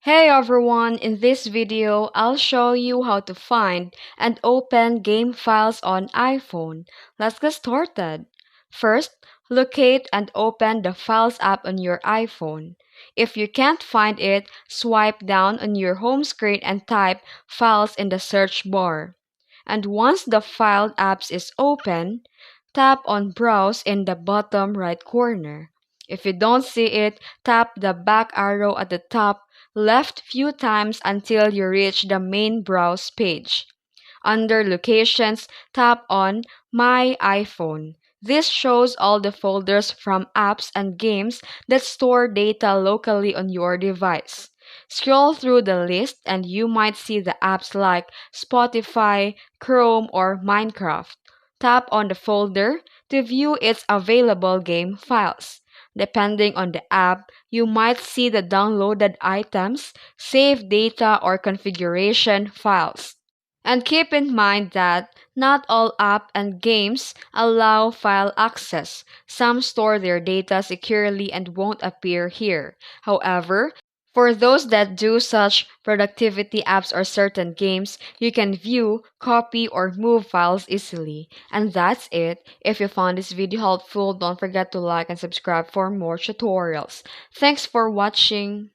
Hey everyone, in this video, I'll show you how to find and open game files on iPhone. Let's get started. First, locate and open the Files app on your iPhone. If you can't find it, swipe down on your home screen and type Files in the search bar. And once the File apps is open, tap on Browse in the bottom right corner. If you don't see it, tap the back arrow at the top left few times until you reach the main browse page. Under Locations, tap on My iPhone. This shows all the folders from apps and games that store data locally on your device. Scroll through the list and you might see the apps like Spotify, Chrome, or Minecraft. Tap on the folder to view its available game files. Depending on the app, you might see the downloaded items, saved data, or configuration files. And keep in mind that not all apps and games allow file access. Some store their data securely and won't appear here. However, for those that do such productivity apps or certain games, you can view, copy, or move files easily. And that's it. If you found this video helpful, don't forget to like and subscribe for more tutorials. Thanks for watching.